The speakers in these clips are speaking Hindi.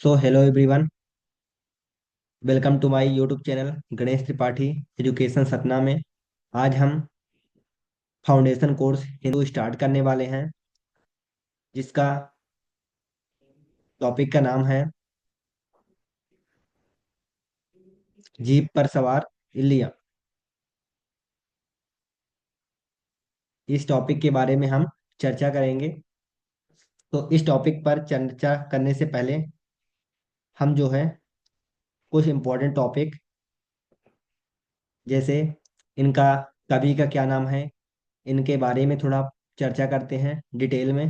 So hello everyone. Welcome to my YouTube channel Ganesh Tripathi education Satna में। आज हम फाउंडेशन कोर्स हिंदू स्टार्ट करने वाले हैं, जिसका टॉपिक का नाम है जीप पर सवार इल्लियाँ। इस टॉपिक के बारे में हम चर्चा करेंगे। तो इस टॉपिक पर चर्चा करने से पहले हम जो है कुछ इम्पोर्टेंट टॉपिक, जैसे इनका कवि का क्या नाम है, इनके बारे में थोड़ा चर्चा करते हैं डिटेल में।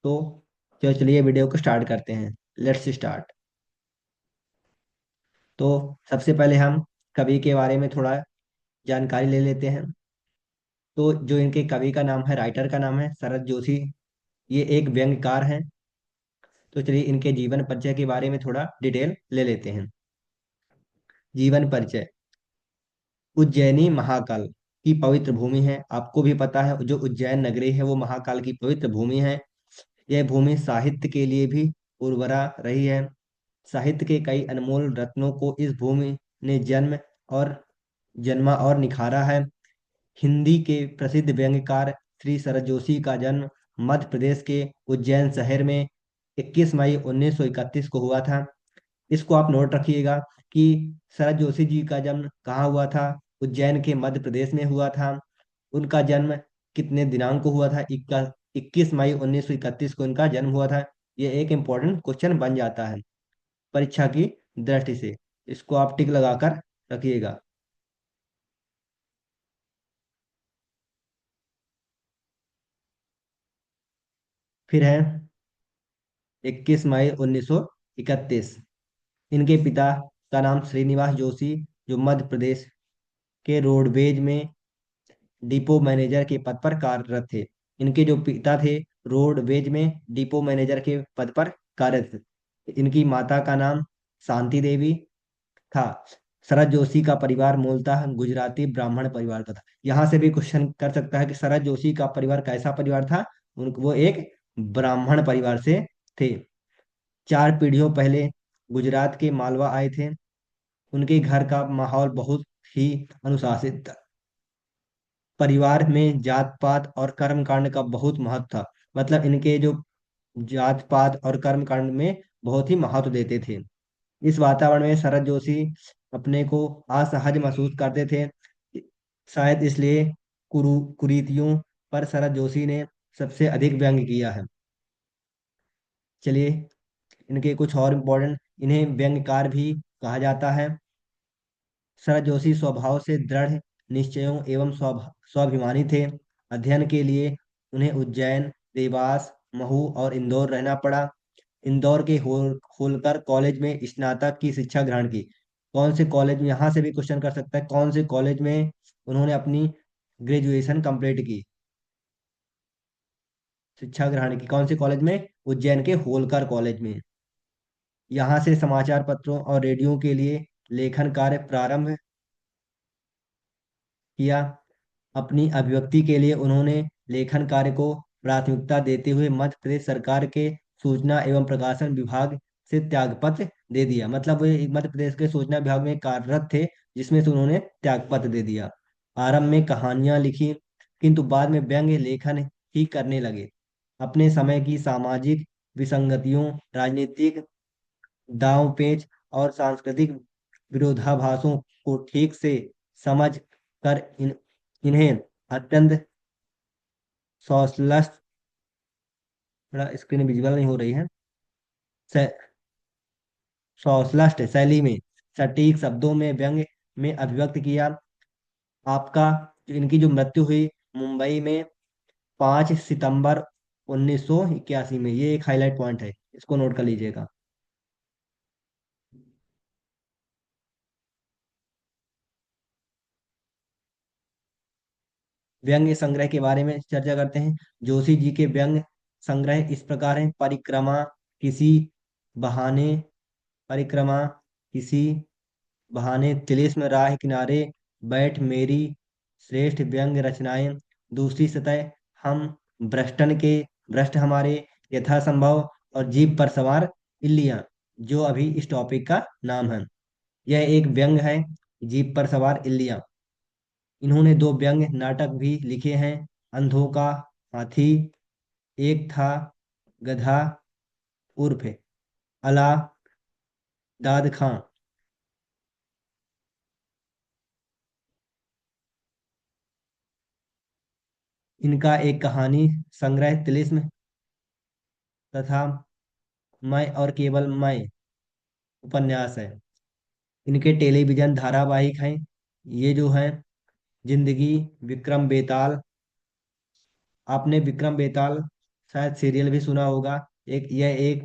तो चलिए वीडियो को स्टार्ट करते हैं। Let's start. तो सबसे पहले हम कवि के बारे में थोड़ा जानकारी ले लेते हैं। तो जो इनके कवि का नाम है, राइटर का नाम है शरद जोशी। ये एक व्यंग्यकार हैं। तो चलिए इनके जीवन परिचय के बारे में थोड़ा डिटेल ले लेते हैं। जीवन परिचय। उज्जैनी महाकाल की पवित्र भूमि है। आपको भी पता है, जो उज्जैन नगरी है वो महाकाल की पवित्र भूमि है। यह भूमि साहित्य के लिए भी उर्वरा रही है। साहित्य के कई अनमोल रत्नों को इस भूमि ने और जन्मा और निखारा है। हिंदी के प्रसिद्ध व्यंग्यकार श्री शरद जोशी का जन्म मध्य प्रदेश के उज्जैन शहर में 21 मई 1931 को हुआ था। इसको आप नोट रखिएगा कि शरद जोशी जी का जन्म कहाँ हुआ था। उज्जैन के मध्य प्रदेश में हुआ था। उनका जन्म कितने दिनांक को हुआ था? 21 मई 1931 को उनका जन्म हुआ था। ये एक इम्पोर्टेंट क्वेश्चन बन जाता है परीक्षा की दृष्टि से। इसको आप टिक लगाकर रखिएगा। फिर है 21 मई 1931। इनके पिता का नाम श्रीनिवास जोशी, जो मध्य प्रदेश के रोडवेज में डिपो मैनेजर के पद पर कार्यरत थे। इनके जो पिता थे, रोडवेज में डिपो मैनेजर के पद पर कार्यरत थे। इनकी माता का नाम शांति देवी था। शरद जोशी का परिवार मूलतः गुजराती ब्राह्मण परिवार का था। यहाँ से भी क्वेश्चन कर सकता है कि शरद जोशी का परिवार कैसा परिवार था। वो एक ब्राह्मण परिवार से थे। 4 पीढ़ियों पहले गुजरात के मालवा आए थे। उनके घर का माहौल बहुत ही अनुशासित था। परिवार में जात पात और कर्म कांड का बहुत महत्व था। मतलब इनके जो जात पात और कर्म कांड में बहुत ही महत्व देते थे। इस वातावरण में शरद जोशी अपने को असहज महसूस करते थे। शायद इसलिए कुरीतियों पर शरद जोशी ने सबसे अधिक व्यंग किया है। चलिए इनके कुछ और इम्पोर्टेंट, इन्हें व्यंग्यकार भी कहा जाता है। शरद जोशी स्वभाव से दृढ़ निश्चयों एवं स्वाभिमानी थे। अध्ययन के लिए उन्हें उज्जैन, देवास, महू और इंदौर रहना पड़ा। इंदौर के होलकर कॉलेज में स्नातक की शिक्षा ग्रहण की। कौन से कॉलेज में, यहाँ से भी क्वेश्चन कर सकता है, कौन से कॉलेज में उन्होंने अपनी ग्रेजुएशन कंप्लीट की, शिक्षा ग्रहण की? कौन से कॉलेज में? उज्जैन के होलकर कॉलेज में। यहाँ से समाचार पत्रों और रेडियो के लिए लेखन कार्य प्रारंभ किया। अपनी अभिव्यक्ति के लिए उन्होंने लेखन कार्य को प्राथमिकता देते हुए मध्य प्रदेश सरकार के सूचना एवं प्रकाशन विभाग से त्यागपत्र दे दिया। मतलब वे मध्य प्रदेश के सूचना विभाग में कार्यरत थे, जिसमें से उन्होंने त्यागपत्र दे दिया। आरंभ में कहानियां लिखी, किंतु बाद में व्यंग्य लेखन ही करने लगे। अपने समय की सामाजिक विसंगतियों, राजनीतिक दांव पेच और सांस्कृतिक विरोधाभासों को ठीक से समझ कर इन्हें अत्यंत सौसलस, थोड़ा स्क्रीन विजिबल नहीं हो रही है, सौसलस्ट शैली में सटीक शब्दों में व्यंग्य में अभिव्यक्त किया। आपका इनकी जो मृत्यु हुई मुंबई में 5 सितंबर 1981 में, ये एक हाईलाइट पॉइंट है, इसको नोट कर लीजिएगा। व्यंग्य संग्रह के बारे में चर्चा करते हैं। जोशी जी के व्यंग्य संग्रह इस प्रकार है। किसी बहाने परिक्रमा किसी बहाने, तिलिस्म, राह किनारे, बैठ, मेरी श्रेष्ठ व्यंग्य रचनाएं, दूसरी सतह, हम, भ्रष्टन के भ्रष्ट हमारे, यथासंभव और जीभ पर सवार इल्लियां। जो अभी इस टॉपिक का नाम है। यह एक व्यंग है, जीप पर सवार इल्लियां। इन्होंने दो व्यंग नाटक भी लिखे हैं, अंधों का हाथी, एक था गधा उर्फ अला दाद खां। इनका एक कहानी संग्रह तिलिस्म तथा मैं और केवल मैं उपन्यास है। इनके टेलीविजन धारावाहिक हैं, ये जो है जिंदगी, विक्रम बेताल। आपने विक्रम बेताल शायद सीरियल भी सुना होगा। यह एक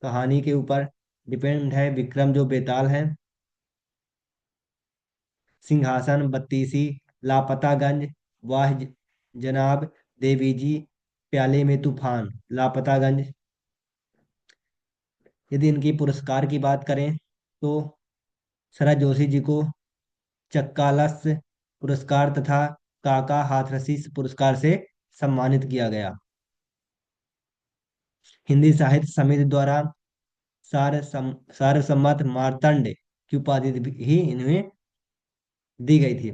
कहानी के ऊपर डिपेंड है, विक्रम जो बेताल है। सिंहासन बत्तीसी, लापतागंज, वाह जनाब, देवी जी, प्याले में तूफान, लापतागंज। यदि इनकी पुरस्कार की बात करें तो शरद जोशी जी को चक्कालस पुरस्कार तथा काका हाथरसी पुरस्कार से सम्मानित किया गया। हिंदी साहित्य समिति द्वारा सर्वसम्मत मार्तंड की उपाधि भी इन्हें दी गई थी।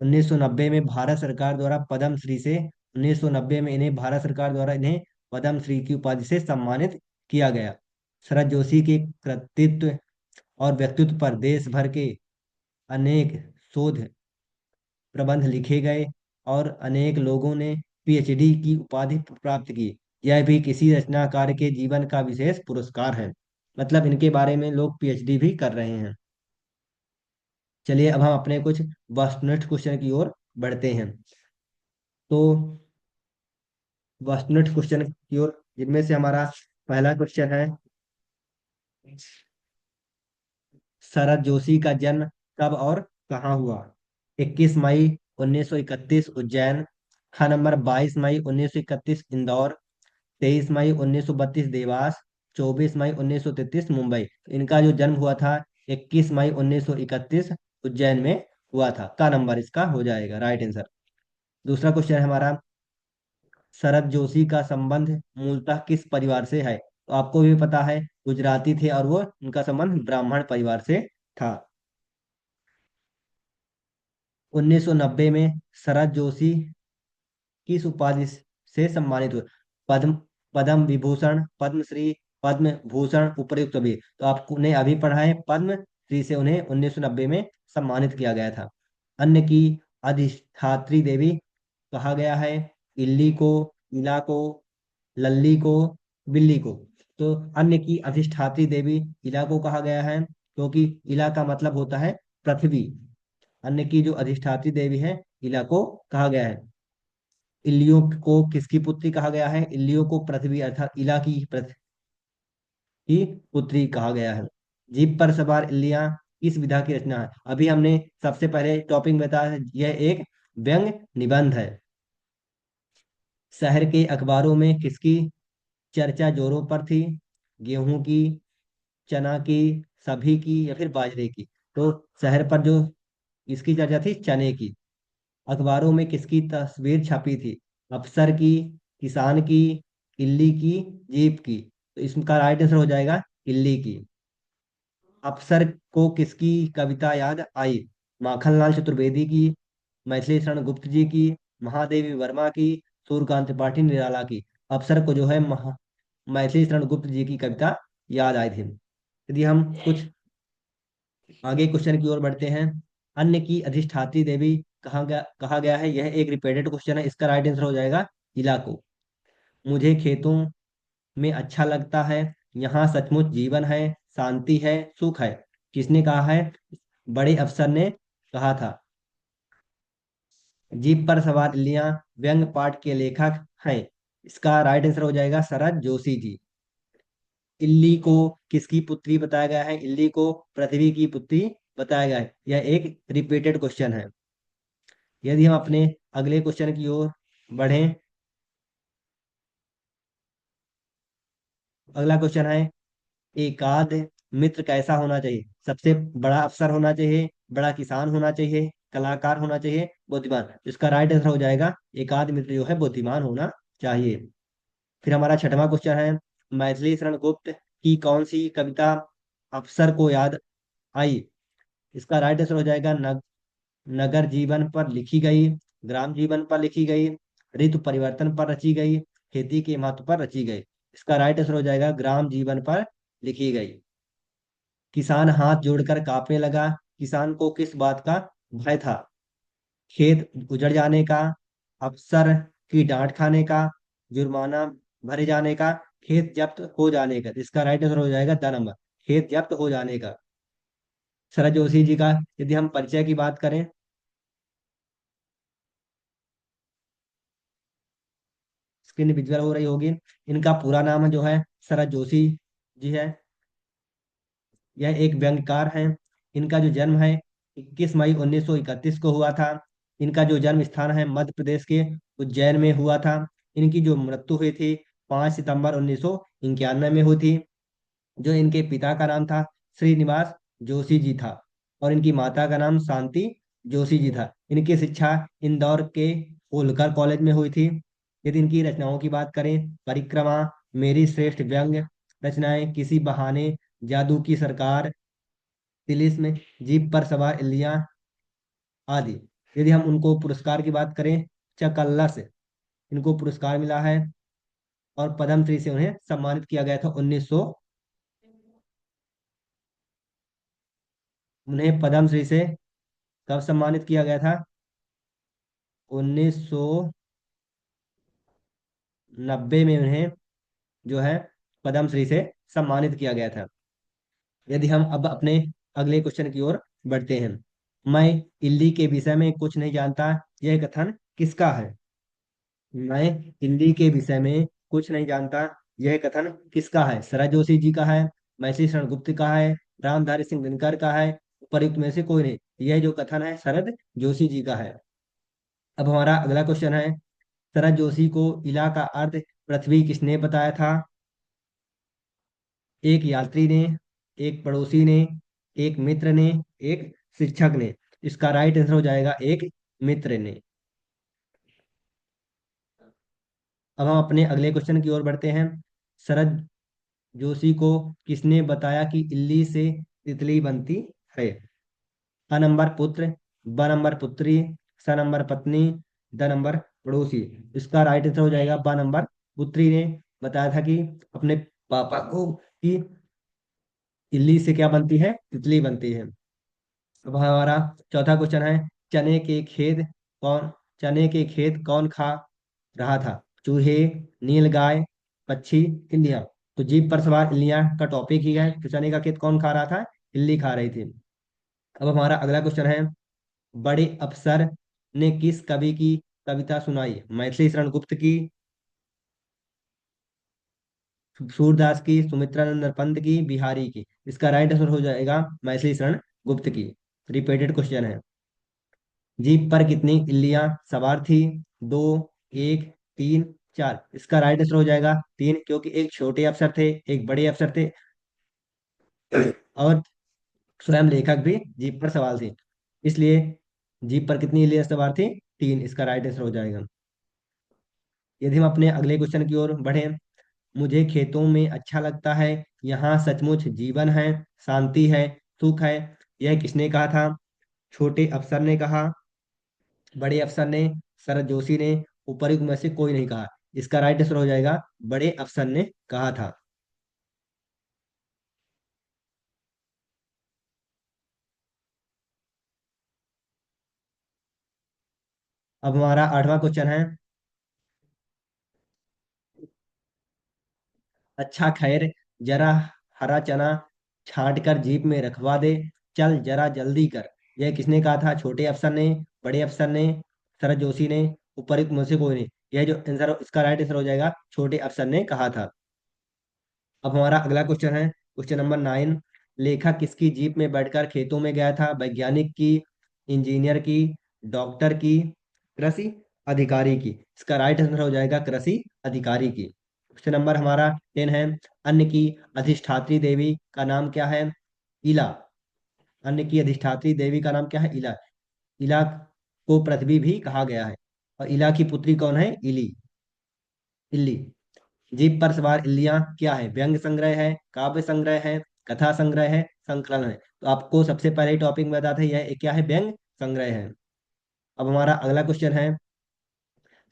1990 में भारत सरकार द्वारा पद्म श्री से 1990 में इन्हें भारत सरकार द्वारा इन्हें पद्म श्री की उपाधि से सम्मानित किया गया। शरद जोशी के कृतित्व और व्यक्तित्व पर देश भर के अनेक शोध प्रबंध लिखे गए और अनेक लोगों ने पीएचडी की उपाधि प्राप्त की। यह भी किसी रचनाकार के जीवन का विशेष पुरस्कार है। मतलब इनके बारे में लोग पीएचडी भी कर रहे हैं। चलिए अब हम अपने कुछ वस्तुनिष्ठ क्वेश्चन की ओर बढ़ते हैं। तो वस्तुनिष्ठ क्वेश्चन की ओर, जिनमें से हमारा पहला क्वेश्चन है, शरद जोशी का जन्म कब और कहाँ हुआ? 21 मई 1931 उज्जैन। खा नंबर 22 मई 1931 इंदौर। 23 मई 1932 देवास। 24 मई 1933 मुंबई। इनका जो जन्म हुआ था 21 मई 1931 उज्जैन में हुआ था। का नंबर इसका हो जाएगा राइट आंसर। दूसरा क्वेश्चन है हमारा, शरद जोशी का संबंध मूलतः किस परिवार से है? तो आपको भी पता है, गुजराती थे और वो उनका संबंध ब्राह्मण परिवार से था। 1990 में शरद जोशी किस उपाधि से सम्मानित हुए? पद्म पद्म विभूषण, पद्मश्री, पद्म भूषण, उपर्युक्त सभी। तो आपने अभी पढ़ा है, पद्म श्री से उन्हें 1990 में सम्मानित किया गया था। अन्य की अधिष्ठात्री देवी कहा गया है, इल्ली को, इला को, लल्ली को, बिल्ली को। तो अन्य की अधिष्ठात्री देवी इला को कहा गया है, क्योंकि इला का मतलब होता है पृथ्वी। अन्य की जो अधिष्ठात्री देवी है इला को कहा गया है। इल्लियों को किसकी पुत्री कहा गया है? इल्लियों को पृथ्वी अर्थात इला की पृथ्वी की पुत्री कहा गया है। जीप पर सवार इल्लियां किस विधा की रचना है? अभी हमने सबसे पहले टॉपिक बताया है, यह एक व्यंग निबंध है। शहर के अखबारों में किसकी चर्चा जोरों पर थी? गेहूं की, चना की, सभी की या फिर बाजरे की? तो शहर पर जो इसकी चर्चा थी, चने की। अखबारों में किसकी तस्वीर छपी थी? अफसर की, किसान की, इल्ली की, जीप की? तो इसका राइट आंसर हो जाएगा इल्ली की। अफसर को किसकी कविता याद आई? माखनलाल चतुर्वेदी की, मैथिली शरण गुप्त जी की, महादेवी वर्मा की, सूर्यकांत त्रिपाठी निराला की? अफसर को जो है मैथिली शरण गुप्त जी की कविता याद आई थी। यदि हम कुछ आगे क्वेश्चन की ओर बढ़ते हैं, अन्य की अधिष्ठात्री देवी कहा गया है, यह एक रिपीटेड क्वेश्चन है, इसका राइट आंसर हो जाएगा इला को। मुझे खेतों में अच्छा लगता है, यहाँ सचमुच जीवन है, शांति है, सुख है? किसने कहा है? बड़े अफसर ने कहा था। जीप पर सवार इल्लियां व्यंग पाठ के लेखक हैं, इसका राइट आंसर हो जाएगा शरद जोशी जी। इल्ली को किसकी पुत्री बताया गया है? इल्ली को पृथ्वी की पुत्री बताया गया है। यह एक रिपीटेड क्वेश्चन है। यदि हम अपने अगले क्वेश्चन की ओर बढ़ें, अगला क्वेश्चन है, एकाध मित्र कैसा होना चाहिए? सबसे बड़ा अफसर होना चाहिए, बड़ा किसान होना चाहिए, कलाकार होना चाहिए, बुद्धिमान? इसका राइट आंसर हो जाएगा एकाध मित्र जो है बुद्धिमान होना चाहिए। फिर हमारा छठवां क्वेश्चन है, मैथिली शरण गुप्त की कौन सी कविता अफसर को याद आई? इसका राइट आंसर हो जाएगा नगर जीवन पर लिखी गई, ग्राम जीवन पर लिखी गई, ऋतु परिवर्तन पर रची गई, खेती के महत्व पर रची गई। इसका राइट आंसर हो जाएगा ग्राम जीवन पर लिखी गई। किसान हाथ जोड़कर कांपने लगा। किसान को किस बात का भय था? खेत उजड़ जाने का, अफसर की डांट खाने का, जुर्माना भरे जाने का, खेत जब्त हो जाने का। इसका राइट आंसर हो जाएगा द नंबर, खेत जब्त हो जाने का। शरद जोशी जी का यदि हम परिचय की बात करें, स्क्रीन विजुअल हो रही होगी। इनका पूरा नाम जो है शरद जोशी जी है। यह एक व्यंग्यकार हैं। इनका जो जन्म है 21 मई 1931 को हुआ था। इनका जो जन्म स्थान है मध्य प्रदेश के उज्जैन में हुआ था। इनकी जो मृत्यु हुई थी 5 सितंबर 1991 में हुई थी। जो इनके पिता का नाम था श्रीनिवास जोशी जी था, और इनकी माता का नाम शांति जोशी जी था। इनकी शिक्षा इंदौर के होलकर कॉलेज में हुई थी। यदि इनकी रचनाओं की बात करें, परिक्रमा, मेरी श्रेष्ठ व्यंग्य रचनाएं, किसी बहाने, जादू की सरकार, तिलिस्म, जीप पर सवार इल्लियां आदि। यदि हम उनको पुरस्कार की बात करें, चकल्लस इनको पुरस्कार मिला है, और पद्म श्री से उन्हें सम्मानित किया गया था 1900। उन्हें पद्म श्री से कब सम्मानित किया गया था? 1990 में उन्हें जो है पद्म श्री से सम्मानित किया गया था। यदि हम अब अपने अगले क्वेश्चन की ओर बढ़ते हैं। मैं इल्ली के विषय में कुछ नहीं जानता, यह कथन किसका है? मैं हिंदी के विषय में कुछ नहीं जानता, यह कथन किसका है? शरद जोशी जी का है, मैथिली शरण गुप्त का है, रामधारी सिंह दिनकर का है, उपर्युक्त में से कोई नहीं। यह जो कथन है शरद जोशी जी का है। अब हमारा अगला क्वेश्चन है, शरद जोशी को इला का अर्थ पृथ्वी किसने बताया था? एक यात्री ने, एक पड़ोसी ने, एक मित्र ने, एक शिक्षक ने। इसका राइट आंसर हो जाएगा एक मित्र ने। अब हम अपने अगले क्वेश्चन की ओर बढ़ते हैं। शरद जोशी को किसने बताया कि इल्ली से तितली बनती है? अ नंबर पुत्र, ब नंबर पुत्री, स नंबर पत्नी, द नंबर पड़ोसी। इसका राइट आंसर हो जाएगा ब नंबर पुत्री ने बताया था कि अपने पापा को कि इल्ली से क्या बनती है? तितली बनती है। अब हमारा चौथा क्वेश्चन है, चने के खेत कौन चने के खेत कौन खा रहा था? चूहे, नीलगाय, पक्षी, इल्लियां। तो जीप पर सवार इल्लियां का टॉपिक ही है, तो चने का खेत कौन खा रहा था? इल्ली खा रही थी। अब हमारा अगला क्वेश्चन है, बड़े अफसर ने किस कवि की कविता सुनाई? मैथिली शरण गुप्त की, सूरदास की, सुमित्रानंद पंत की, बिहारी की। इसका राइट आंसर हो जाएगा मैथिली शरण गुप्त की। रिपीटेड क्वेश्चन है। जीप पर कितनी इल्लियां सवार थी? दो, एक, तीन, चार। इसका राइट आंसर हो जाएगा तीन, क्योंकि एक छोटे अफसर थे, एक बड़े अफसर थे, और स्वयं लेखक भी जीप पर सवार थे। इसलिए जीप पर कितनी इल्लियां सवार थी? तीन। इसका राइट आंसर हो जाएगा। यदि हम अपने अगले क्वेश्चन की ओर बढ़े, मुझे खेतों में अच्छा लगता है, यहाँ सचमुच जीवन है, शांति है, सुख है। यह किसने कहा था? छोटे अफसर ने कहा, बड़े अफसर ने, शरद जोशी ने, उपर्युक्त में से कोई नहीं कहा। इसका राइट आंसर हो जाएगा बड़े अफसर ने कहा था। अब हमारा आठवां क्वेश्चन है, अच्छा खैर, जरा हरा चना छांट कर जीप में रखवा दे, चल जरा जल्दी कर। यह किसने कहा था? छोटे अफसर ने, बड़े अफसर ने, शरद जोशी ने, उपर्युक्त में से कोई नहीं। यह जो आंसर, इसका राइट आंसर हो जाएगा छोटे अफसर ने कहा था। अब हमारा अगला क्वेश्चन है, क्वेश्चन नंबर 9। लेखक किसकी जीप में बैठकर खेतों में गया था? वैज्ञानिक की, इंजीनियर की, डॉक्टर की, कृषि अधिकारी की। इसका राइट आंसर हो जाएगा कृषि अधिकारी की। क्वेश्चन नंबर हमारा 10 है, अन्न की अधिष्ठात्री देवी का नाम क्या है? इला। अन्न की अधिष्ठात्री देवी का नाम क्या है? इला। इला को पृथ्वी भी कहा गया है। और इला की पुत्री कौन है? इली, इल्ली। जीप पर सवार इल्लियां क्या है? व्यंग संग्रह है, काव्य संग्रह है, कथा संग्रह है, संकलन है? तो आपको सबसे पहले टॉपिक में बताते हैं यह क्या है, व्यंग संग्रह है। अब हमारा अगला क्वेश्चन है,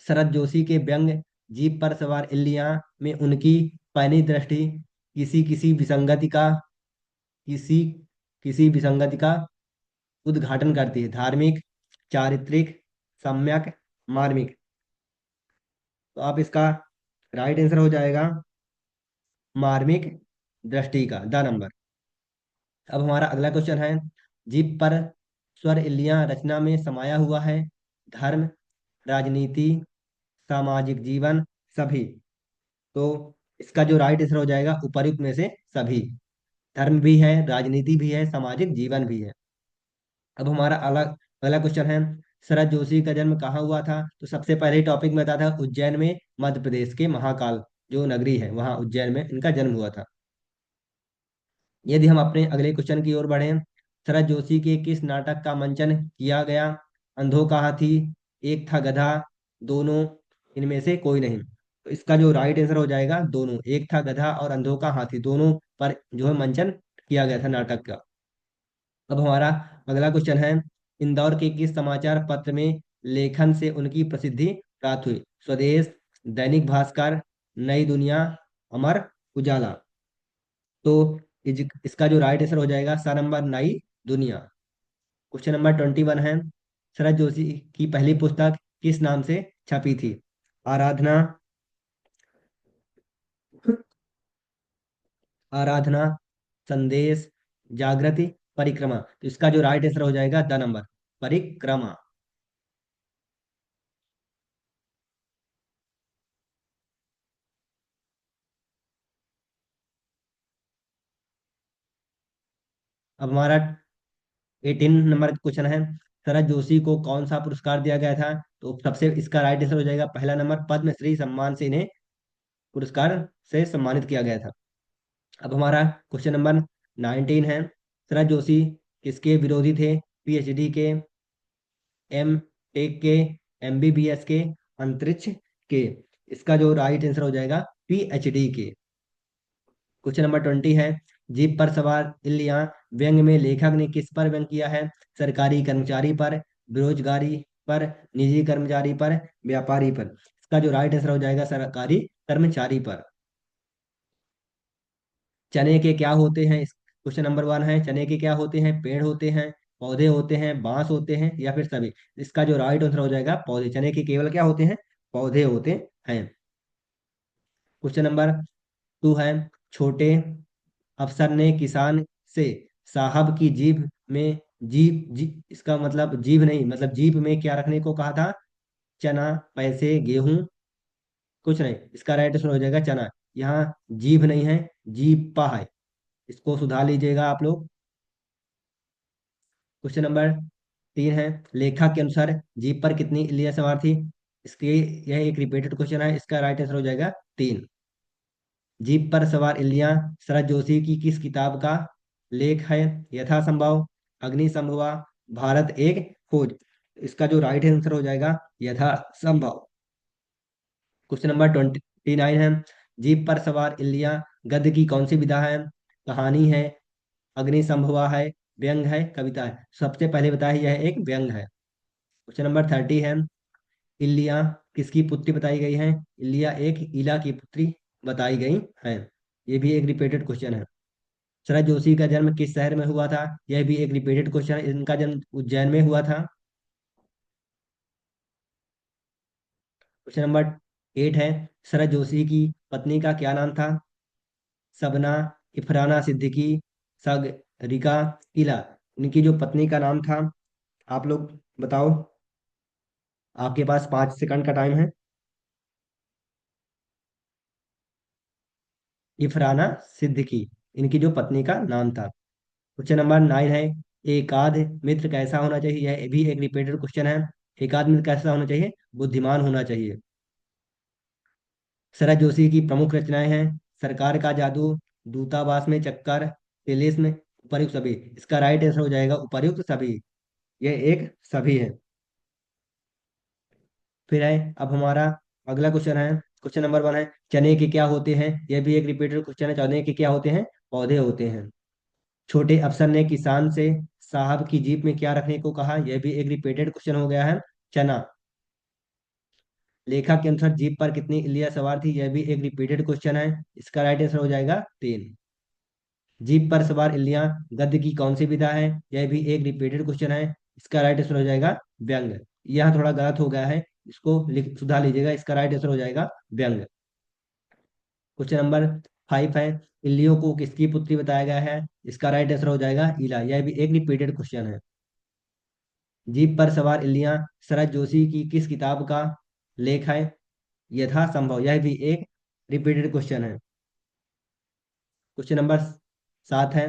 शरद जोशी के व्यंग जीप पर सवार इल्लियां में उनकी पैनी दृष्टि किसी किसी विसंगति का किसी किसी विसंगति का उद्घाटन करती है। धार्मिक, चारित्रिक, सम्यक, मार्मिक? तो आप इसका राइट आंसर हो जाएगा मार्मिक दृष्टि का, द नंबर। अब हमारा अगला क्वेश्चन है, जीप पर स्वर इल्लियां रचना में समाया हुआ है। धर्म, राजनीति, सामाजिक जीवन, सभी? तो इसका जो राइट आंसर हो जाएगा उपर्युक्त में से सभी। धर्म भी है, राजनीति भी है, सामाजिक जीवन भी है। अब हमारा अलग अगला क्वेश्चन है, शरद जोशी का जन्म कहाँ हुआ था? तो सबसे पहले टॉपिक में बताया था उज्जैन में, मध्य प्रदेश के महाकाल जो नगरी है वहाँ उज्जैन में इनका जन्म हुआ था। यदि हम अपने अगले क्वेश्चन की ओर बढ़े, शरद जोशी के किस नाटक का मंचन किया गया? अंधों का हाथी, एक था गधा, दोनों, इनमें से कोई नहीं? तो इसका जो राइट आंसर हो जाएगा दोनों, एक था गधा और अंधों का हाथी दोनों पर जो है मंचन किया गया था नाटक का। अब हमारा अगला क्वेश्चन है, इंदौर के किस समाचार पत्र में लेखन से उनकी प्रसिद्धि प्राप्त हुई? स्वदेश, दैनिक भास्कर, नई दुनिया, अमर उजाला? तो इसका जो राइट आंसर हो जाएगा सा नंबर, नई दुनिया। क्वेश्चन नंबर 21 है, शरद जोशी की पहली पुस्तक किस नाम से छपी थी? आराधना, आराधना, संदेश, जागृति, परिक्रमा? तो इसका जो राइट आंसर हो जाएगा द नंबर, परिक्रमा। अब हमारा 18 नंबर क्वेश्चन है, शरद जोशी को कौन सा पुरस्कार दिया गया था? तो सबसे इसका राइट आंसर हो जाएगा पहला नंबर, पद्मश्री सम्मान से इन्हें पुरस्कार से सम्मानित किया गया था। अब हमारा क्वेश्चन नंबर 19 है, शरद जोशी किसके विरोधी थे? पीएचडी के, एम टेक के, एमबीबीएस के, अंतरिक्ष के? इसका जो राइट आंसर हो जाएगा पीएचडी के। क्वेश्चन नंबर 20 है, जीप पर सवार इल्लियां व्यंग में लेखक ने किस पर व्यंग किया है? सरकारी कर्मचारी पर, बेरोजगारी पर, निजी कर्मचारी पर, व्यापारी पर? इसका जो राइट आंसर हो जाएगा सरकारी कर्मचारी पर। चने के क्या होते हैं? इस क्वेश्चन नंबर 1 है, चने के क्या होते हैं? पेड़ होते हैं, पौधे होते हैं, बांस होते हैं, या फिर सभी? इसका जो राइट आंसर हो जाएगा पौधे। चने के केवल क्या होते हैं? पौधे होते हैं। क्वेश्चन नंबर 2 है, छोटे अफसर ने किसान से साहब की जीभ में इसका मतलब जीभ नहीं, मतलब जीभ में क्या रखने को कहा था? चना, पैसे, गेहूं? कुछ नहीं, इसका राइट आंसर हो जाएगा चना। यहाँ जीभ नहीं है, जीपा है, इसको सुधार लीजिएगा आप लोग। क्वेश्चन नंबर 3 है, लेखक के अनुसार जीप पर कितनी इल्लियां सवार थी? इसके यह एक रिपीटेड क्वेश्चन है, इसका राइट आंसर हो जाएगा 3। जीप पर सवार इल्लियां शरद जोशी की किस किताब का लेख है? यथासंभव, अग्निसंभवा, भारत एक खोज? इसका जो राइट आंसर हो जाएगा यथासंभव। क्वेश्चन नंबर 29 है, जीप पर सवार इल्लियां गद्य की कौन सी विधा है? कहानी है, अग्निसंभवा है, व्यंग है, कविता है? सबसे पहले बताया यह एक व्यंग है। क्वेश्चन नंबर 30 है, इल्लिया किसकी पुत्री बताई गई है? इल्लिया एक इला की पुत्री बताई गई है। ये भी एक रिपीटेड क्वेश्चन है। शरद जोशी का जन्म किस शहर में हुआ था? यह भी एक रिपीटेड क्वेश्चन है, इनका जन्म उज्जैन में हुआ था। क्वेश्चन नंबर 8 है, शरद जोशी की पत्नी का क्या नाम था? सबना, इफराना सिद्दीकी, सागरिका, इला? इनकी जो पत्नी का नाम था, आप लोग बताओ। आपके पास 5 सेकंड का टाइम है। इफराना सिद्दीकी, इनकी जो पत्नी का नाम था। क्वेश्चन नंबर 9 है, एकाध मित्र कैसा होना चाहिए? यह भी एक रिपीटेड क्वेश्चन है। एकाध मित्र कैसा होना चाहिए? बुद्धिमान होना चाहिए। शरद जोशी की प्रमुख रचनाएं हैं, सरकार का जादू, दूतावास में चक्कर, तिलिस्म, उपर्युक्त सभी? इसका राइट आंसर हो जाएगा उपर्युक्त सभी। यह एक सभी है। फिर है अब हमारा अगला क्वेश्चन है, क्वेश्चन नंबर 1 है चने के क्या होते हैं, यह भी एक रिपीटेड क्वेश्चन है। चने के क्या होते हैं? पौधे होते हैं। छोटे अफसर ने किसान से साहब की जीप में क्या रखने को कहा, यह भी एक रिपीटेड क्वेश्चन हो गया है, चना। लेखक के अनुसार जीप पर कितनी इल्लियां सवार थी, यह भी एक रिपीटेड क्वेश्चन है। इसका राइट आंसर हो जाएगा 3। जीप पर सवार इल्लियां गद्य की कौन सी विधा है, यह भी एक रिपीटेड क्वेश्चन है। इसका राइट आंसर हो जाएगा व्यंग। यह थोड़ा गलत हो गया है, इसको सुधार लीजिएगा। इसका राइट आंसर हो जाएगा व्यंग। क्वेश्चन नंबर 5 है इल्लियों को किसकी पुत्री बताया गया है, इसका राइट आंसर हो जाएगा इला। यह भी एक रिपीटेड क्वेश्चन है। जीप पर सवार इल्लियां शरद जोशी की किस किताब का लेख है, यथा संभव, यह भी एक रिपीटेड क्वेश्चन है। क्वेश्चन नंबर 7 है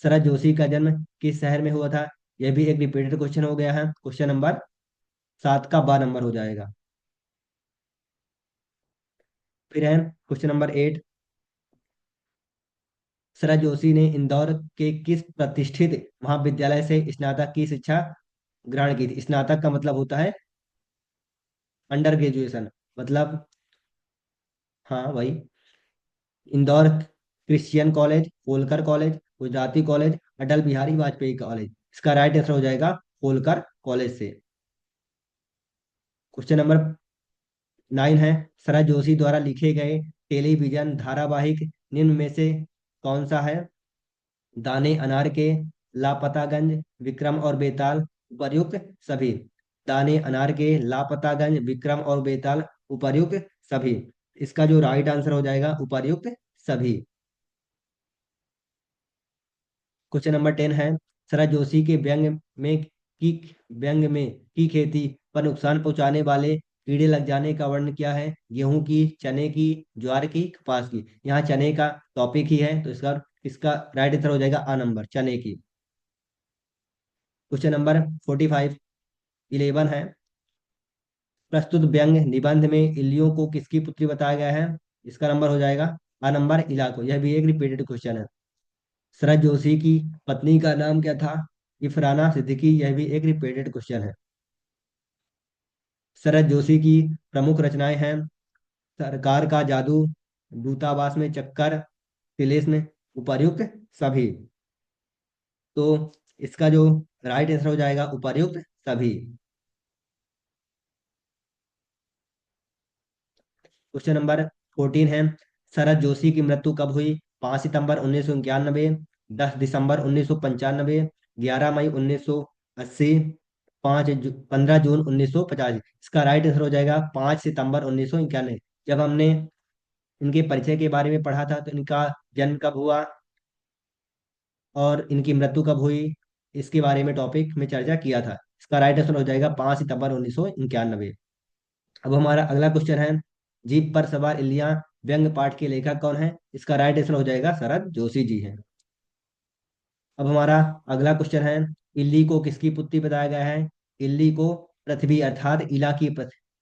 शरद जोशी का जन्म किस शहर में हुआ था, यह भी एक रिपीटेड क्वेश्चन हो गया है। क्वेश्चन नंबर 7 का 12 नंबर हो जाएगा। फिर है क्वेश्चन नंबर 8, शरद जोशी ने इंदौर के किस प्रतिष्ठित महाविद्यालय से स्नातक की शिक्षा ग्रहण की थी। स्नातक का मतलब होता है अंडर ग्रेजुएशन, मतलब हाँ वही। Indore Christian college, Holkar college, Gujarati college, Atal Bihari Vajpayee college. इसका राइट आंसर हो जाएगा होलकर कॉलेज से। क्वेश्चन नंबर 9 है शरद जोशी द्वारा लिखे गए टेलीविजन धारावाहिक निम्न में से कौन सा है, दाने अनार के, लापतागंज, विक्रम और बेताल, उपर्युक्त सभी। दाने अनार के, लापतागंज, विक्रम और बेताल, उपर्युक्त सभी। इसका जो राइट आंसर हो जाएगा उपर्युक्त सभी। क्वेश्चन नंबर 10 है शरद जोशी के व्यंग में की खेती पर नुकसान पहुंचाने वाले कीड़े लग जाने का वर्णन क्या है, गेहूं की, चने की, ज्वार की, कपास की। यहाँ चने का टॉपिक ही है तो इसका इसका राइट आंसर हो जाएगा आ नंबर, चने की। क्वेश्चन नंबर 45 11 है प्रस्तुत व्यंग निबंध में इल्लियों को किसकी पुत्री बताया गया है, इसका नंबर हो जाएगा आ नंबर, इला को। यह भी एक रिपीटेड क्वेश्चन है। शरद जोशी की पत्नी का नाम क्या था, इफराना सिद्दीकी। यह भी एक रिपीटेड क्वेश्चन है। शरद जोशी की प्रमुख रचनाएं हैं सरकार का जादू, दूतावास में चक्कर, तिलिस्म, उपर्युक्त सभी। तो इसका जो राइट आंसर हो जाएगा उपर्युक्त सभी। क्वेश्चन नंबर 14 है शरद जोशी की मृत्यु कब हुई, 5 सितंबर 1991, 10 दिसंबर 1995, 11 मई 1980, 15 जून 1985। इसका राइट आंसर हो जाएगा 5 सितंबर 1991। जब हमने इनके परिचय के बारे में पढ़ा था तो इनका जन्म कब हुआ और इनकी मृत्यु कब हुई, इसके बारे में टॉपिक में चर्चा किया था। इसका राइट आंसर हो जाएगा 5 सितंबर 1991। अब हमारा अगला क्वेश्चन है जीप पर सवार इल्लियां व्यंग पाठ के लेखक कौन है, इसका राइट आंसर हो जाएगा शरद जोशी जी हैं। अब हमारा अगला क्वेश्चन है इल्ली को किसकी पुत्री बताया गया है, इल्ली को पृथ्वी अर्थात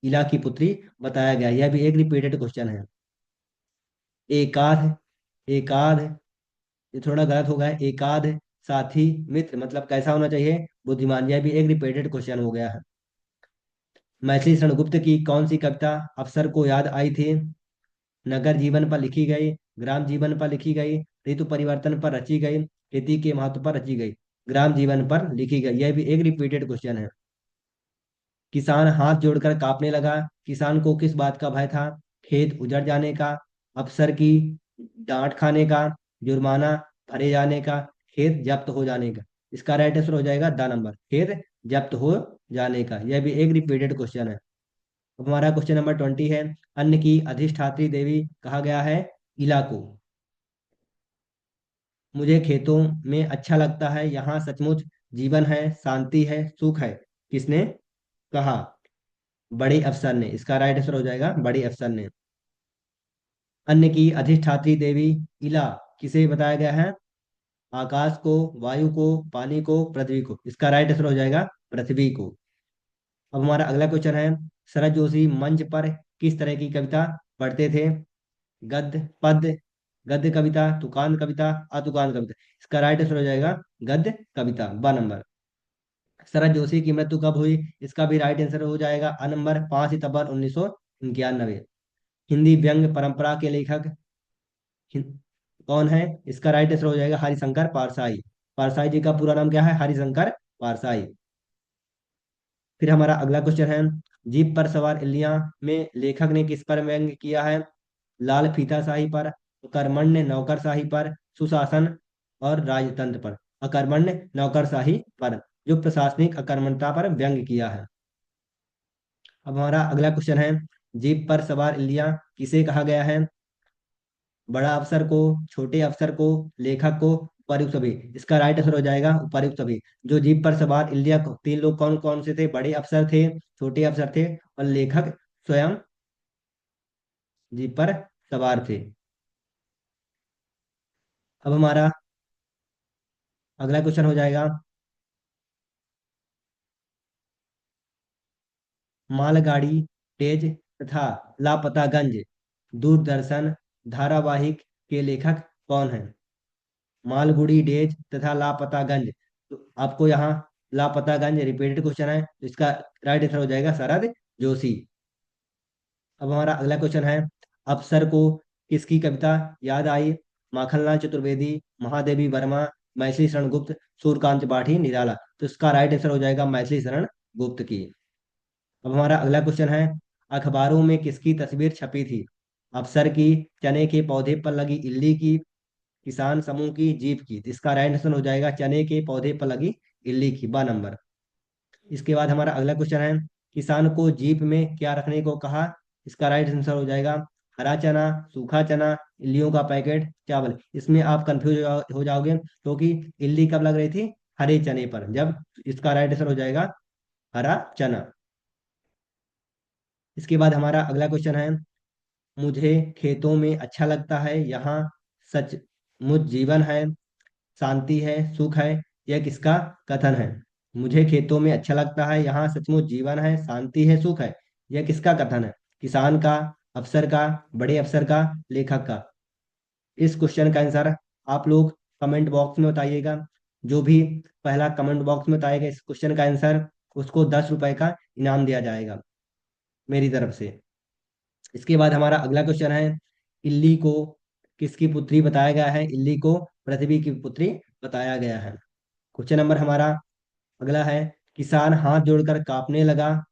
इला की पुत्री बताया गया है। यह भी एक रिपीटेड क्वेश्चन है। एकाध एकाध ये थोड़ा गलत हो गया है, एकाध साथी मित्र मतलब कैसा होना चाहिए, बुद्धिमान। यह भी एक रिपीटेड क्वेश्चन हो गया है। मैथिली शरण गुप्त की कौन सी कविता अफसर को याद आई थी, नगर जीवन पर लिखी गई, ग्राम जीवन पर लिखी गई, ऋतु परिवर्तन पर रची गई, खेती के महत्व पर रची गई। ग्राम जीवन पर लिखी गई। यह भी एक रिपीटेड क्वेश्चन है। किसान हाथ जोड़कर कांपने लगा, किसान को किस बात का भय था, खेत उजड़ जाने का, अफसर की डांट खाने का, जुर्माना भरे जाने का, खेत जब्त हो जाने का। इसका राइट आंसर हो जाएगा द नंबर, खेत जब्त हो जाने का। यह भी एक रिपीटेड क्वेश्चन है। अब हमारा क्वेश्चन नंबर 20 है अन्न की अधिष्ठात्री देवी कहा गया है इला को। मुझे खेतों में अच्छा लगता है, यहाँ सचमुच जीवन है, शांति है, सुख है, किसने कहा, बड़े अफसर ने। इसका राइट आंसर हो जाएगा बड़े अफसर ने। अन्न की अधिष्ठात्री देवी इला किसे बताया गया है, आकाश को, वायु को, पानी को, पृथ्वी को। इसका राइट आंसर हो जाएगा पृथ्वी को। अब हमारा अगला क्वेश्चन है शरद जोशी मंच पर किस तरह की कविता पढ़ते थे, गद्य पद्य, गद्य कविता, तुकान कविता, अतुकान कविता। इसका राइट आंसर हो जाएगा गद्य कविता, ब नंबर। शरद जोशी की मृत्यु कब हुई, इसका भी राइट आंसर हो जाएगा अ नंबर, 5 सितंबर 1991। हिंदी व्यंग्य परंपरा के लेखक हिं- कौन है? इसका राइट आंसर हो जाएगा हरिशंकर पारसाई। पारसाई जी का पूरा नाम क्या है? हरिशंकर पारसाई। फिर हमारा अगला क्वेश्चन है, जीप पर सवार इल्लियां में लेखक ने किस पर व्यंग्य किया है? लाल फीताशाही पर, अकर्मण्य नौकरशाही पर, सुशासन और राजतंत्र पर। अकर्मण्य नौकरशाही पर, जो प्रशासनिक अकर्मण्यता पर व्यंग्य किया है। अब हमारा अगला क्वेश्चन है, जीप पर सवार इल्लियां किसे कहा गया है? बड़ा अफसर को, छोटे अफसर को, लेखक को, उपर्युक्त सभी। इसका राइट आंसर हो जाएगा उपर्युक्त सभी। जो जीप पर सवार इल्लियां तीन लोग कौन कौन से थे? बड़े अफसर थे, छोटे अफसर थे और लेखक स्वयं जीप पर सवार थे। अब हमारा अगला क्वेश्चन हो जाएगा, मालगाड़ी डेज तथा लापतागंज दूरदर्शन धारावाहिक के लेखक कौन है? मालगुडी डेज तथा लापतागंज। तो आपको यहाँ लापतागंज रिपीटेड क्वेश्चन है, तो इसका राइट आंसर हो जाएगा शरद जोशी। अब हमारा अगला क्वेश्चन है, अफसर को किसकी कविता याद आई? माखनलाल चतुर्वेदी, महादेवी वर्मा, मैथिली शरण गुप्त, सूर्यकांत त्रिपाठी निराला। तो इसका राइट आंसर हो जाएगा मैथिली शरण गुप्त की। अब हमारा अगला क्वेश्चन है, अखबारों में किसकी तस्वीर छपी थी? अफसर की, चने के पौधे पर लगी इल्ली की, किसान समूह की, जीप की। तो इसका राइट आंसर हो जाएगा चने के पौधे पर लगी इल्ली की, बा नंबर। इसके बाद हमारा अगला क्वेश्चन है, किसान को जीप में क्या रखने को कहा? इसका राइट आंसर हो जाएगा हरा चना, सूखा चना, इल्लियों का पैकेट, चावल। इसमें आप कंफ्यूज हो जाओगे क्योंकि इल्ली कब लग रही थी? हरे चने पर, जब इसका राइट आंसर हो जाएगा हरा चना। इसके बाद हमारा अगला क्वेश्चन है, मुझे खेतों में अच्छा लगता है, यहाँ सचमुच जीवन है, शांति है, सुख है, यह किसका कथन है? मुझे खेतों में अच्छा लगता है, यहाँ सचमुच जीवन है, शांति है, सुख है, यह किसका कथन है? किसान का, अफसर का, बड़े अफसर का, लेखक का। इस क्वेश्चन का आंसर आप लोग कमेंट बॉक्स में बताइएगा। जो भी पहला कमेंट बॉक्स में बताएगा इस क्वेश्चन का आंसर, उसको 10 रुपए का इनाम दिया जाएगा मेरी तरफ से। इसके बाद हमारा अगला क्वेश्चन है, इल्ली को किसकी पुत्री बताया गया है? इल्ली को पृथ्वी की पुत्री बताया गया है। क्वेश्चन नंबर हमारा अगला है, किसान हाथ जोड़कर कांपने लगा,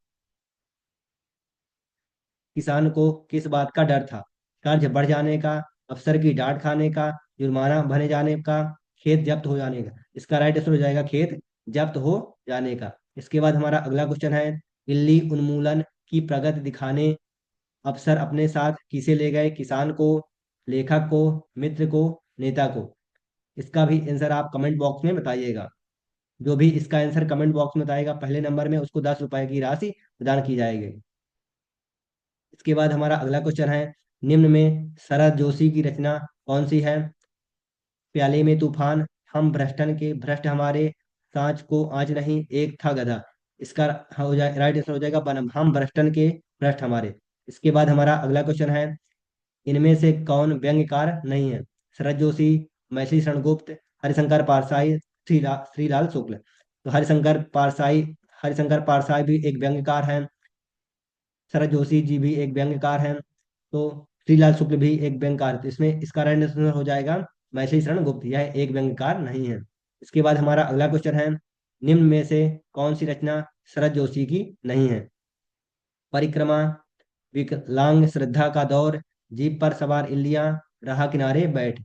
किसान को किस बात का डर था? कर्ज बढ़ जाने का, अफसर की डांट खाने का, जुर्माना भरे जाने का, खेत जब्त हो जाने का। इसका राइट आंसर हो जाएगा खेत जब्त हो जाने का। इसके बाद हमारा अगला क्वेश्चन है, इल्ली उन्मूलन की प्रगति दिखाने अफसर अपने साथ किसे ले गए? किसान को, लेखक को, मित्र को, नेता को। इसका भी आंसर आप कमेंट बॉक्स में बताइएगा। जो भी इसका आंसर कमेंट बॉक्स में बताएगा पहले नंबर में, उसको 10 रुपए की राशि प्रदान की जाएगी। इसके बाद हमारा अगला क्वेश्चन है, निम्न में शरद जोशी की रचना कौन सी है? प्याले में तूफान, हम भ्रष्टन के भ्रष्ट हमारे, सांच को आँच नहीं, एक था गधा। इसका हो जाए राइट आंसर हो जाएगा बनम, हम भ्रष्टन के भ्रष्ट हमारे। इसके बाद हमारा अगला क्वेश्चन है, इनमें से कौन व्यंग्यकार नहीं है? शरद जोशी, मैथिली शरण गुप्त, हरिशंकर पारसाई, श्रीलाल शुक्ल। तो हरिशंकर पारसाई भी एक व्यंग्यकार हैं, शरद जोशी जी भी एक व्यंग्यकार हैं, तो श्रीलाल शुक्ल भी एक व्यंग्यकार। तो इसमें इसका राइट आंसर हो जाएगा मैथिली शरण गुप्त, यह एक व्यंग्यकार नहीं है। इसके बाद हमारा अगला क्वेश्चन है, निम्न में से कौन सी रचना शरद जोशी की नहीं है? परिक्रमा, विकलांग श्रद्धा का दौर, जीप पर सवार इल्लियां, राह किनारे बैठ।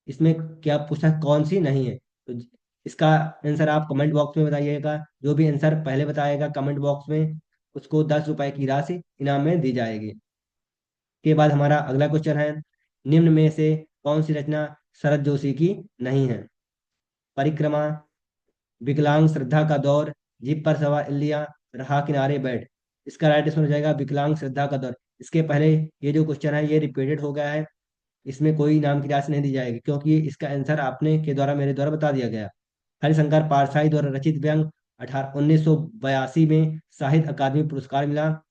इसमें क्या पूछा, कौन सी नहीं है? तो इसका आंसर आप कमेंट बॉक्स में बताइएगा। जो भी आंसर पहले बताएगा कमेंट बॉक्स में, उसको 10 रुपए की राशि इनाम में दी जाएगी। के बाद हमारा अगला क्वेश्चन है, निम्न में से कौन सी रचना शरद जोशी की नहीं है? परिक्रमा, विकलांग श्रद्धा का दौर, जीप पर सवार इल्लियां, राह किनारे बैठ। इसका राइट आंसर हो जाएगा विकलांग श्रद्धा का दौर। इसके पहले ये जो क्वेश्चन है ये रिपीटेड हो गया है, इसमें कोई नाम की राशि नहीं दी जाएगी क्योंकि इसका आंसर आपने के द्वारा मेरे द्वारा बता दिया गया। हरिशंकर पारसाई द्वारा रचित व्यंग 1982 में साहित्य अकादमी पुरस्कार मिला।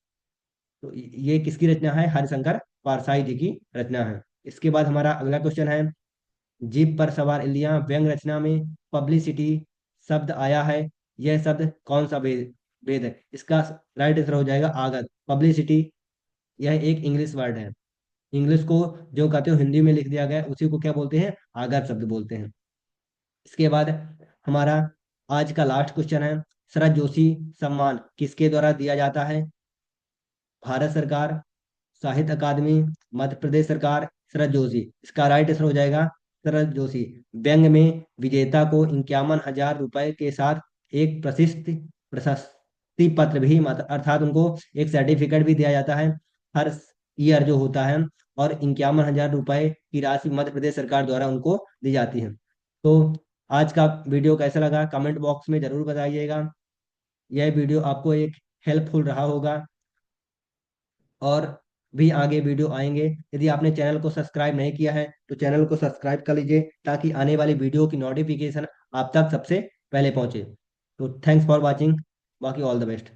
तो ये किसकी रचना है? हरिशंकर पारसाई जी की रचना है। इसके बाद हमारा अगला क्वेश्चन है, जीप पर सवार इल्लियां व्यंग रचना में पब्लिसिटी शब्द आया है, यह शब्द कौन सा वेद वेद है? इसका राइट आंसर हो जाएगा आगत। पब्लिसिटी यह एक इंग्लिश वर्ड है। इंग्लिश को जो कहते हो हिंदी में लिख दिया गया है, उसी को क्या बोलते हैं, आगर शब्द बोलते हैं। इसके बाद हमारा आज का लास्ट क्वेश्चन है, शरद जोशी सम्मान किसके द्वारा दिया जाता है? भारत सरकार, साहित्य अकादमी, मध्य प्रदेश सरकार, शरद जोशी। इसका राइट आंसर हो जाएगा शरद जोशी। व्यंग में विजेता को 51,000 रुपए के साथ एक प्रशिस्त प्रशस्ति पत्र भी अर्थात उनको एक सर्टिफिकेट भी दिया जाता है हर ईयर जो होता है। और 51,000 रुपए की राशि मध्य प्रदेश सरकार द्वारा उनको दी जाती है। तो आज का वीडियो कैसा लगा कमेंट बॉक्स में जरूर बताइएगा। यह वीडियो आपको एक हेल्पफुल रहा होगा, और भी आगे वीडियो आएंगे। यदि आपने चैनल को सब्सक्राइब नहीं किया है तो चैनल को सब्सक्राइब कर लीजिए, ताकि आने वाली वीडियो की नोटिफिकेशन आप तक सबसे पहले पहुंचे। तो थैंक्स फॉर वॉचिंग, बाकी ऑल द बेस्ट।